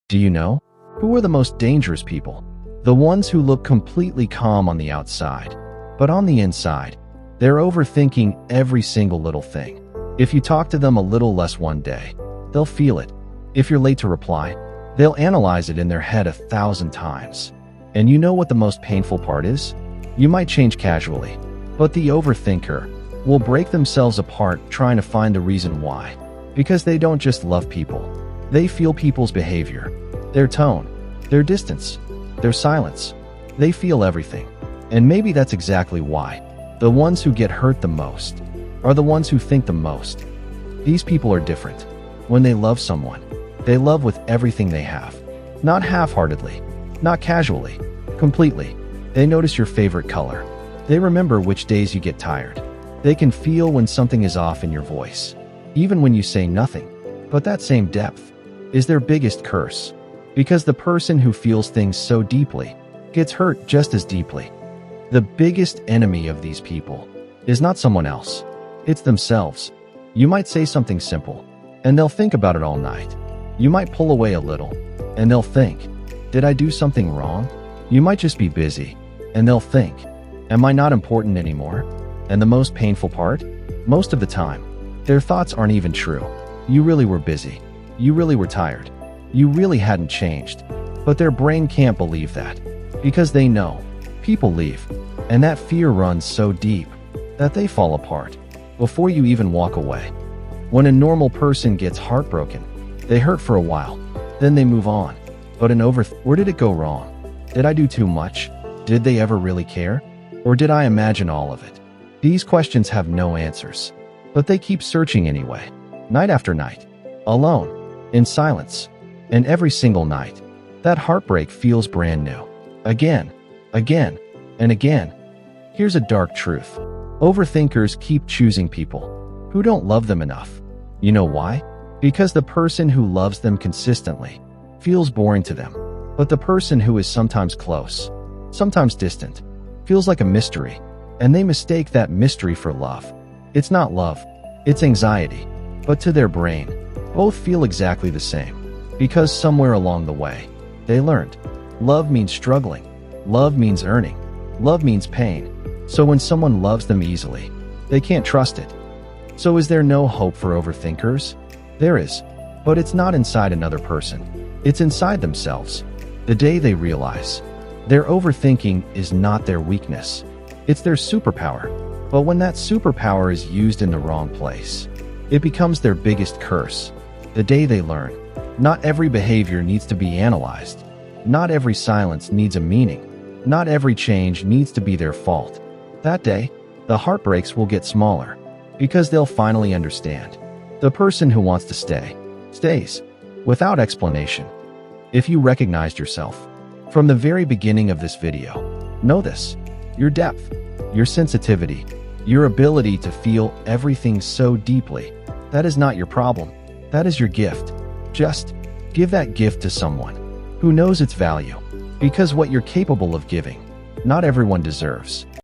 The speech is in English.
Do you know? Who are the most dangerous people? The ones who look completely calm on the outside, but on the inside, they're overthinking every single little thing. If you talk to them a little less one day, they'll feel it. If you're late to reply, they'll analyze it in their head 1,000 times. And you know what the most painful part is? You might change casually, but the overthinker will break themselves apart trying to find the reason why. Because they don't just love people. They feel people's behavior, their tone, their distance, their silence. They feel everything. And maybe that's exactly why the ones who get hurt the most are the ones who think the most. These people are different. When they love someone, they love with everything they have. Not half-heartedly, not casually, completely. They notice your favorite color. They remember which days you get tired. They can feel when something is off in your voice, even when you say nothing. But that same depth is their biggest curse, because the person who feels things so deeply gets hurt just as deeply. The biggest enemy of these people is not someone else. It's themselves. You might say something simple, and they'll think about it all night. You might pull away a little, and they'll think, did I do something wrong? You might just be busy, and they'll think, am I not important anymore? And the most painful part? Most of the time, their thoughts aren't even true. You really were busy. You really were tired. You really hadn't changed. But their brain can't believe that, because they know people leave, and that fear runs so deep that they fall apart before you even walk away. When a normal person gets heartbroken, they hurt for a while, then they move on. But where did it go wrong? Did I do too much? Did they ever really care? Or did I imagine all of it? These questions have no answers, but they keep searching anyway, night after night, alone, in silence, and every single night, that heartbreak feels brand new. Again, and again. Here's a dark truth. Overthinkers keep choosing people who don't love them enough. You know why? Because the person who loves them consistently feels boring to them. But the person who is sometimes close, sometimes distant, feels like a mystery. And they mistake that mystery for love. It's not love, it's anxiety. But to their brain, both feel exactly the same. Because somewhere along the way, they learned love means struggling. Love means earning. Love means pain. So when someone loves them easily, they can't trust it. So is there no hope for overthinkers? There is. But it's not inside another person. It's inside themselves. The day they realize their overthinking is not their weakness. It's their superpower. But when that superpower is used in the wrong place, it becomes their biggest curse. The day they learn, not every behavior needs to be analyzed. Not every silence needs a meaning. Not every change needs to be their fault. That day, the heartbreaks will get smaller, because they'll finally understand. The person who wants to stay, stays, without explanation. If you recognized yourself from the very beginning of this video, know this: your depth, your sensitivity, your ability to feel everything so deeply, that is not your problem. That is your gift. Just give that gift to someone who knows its value, because what you're capable of giving, not everyone deserves.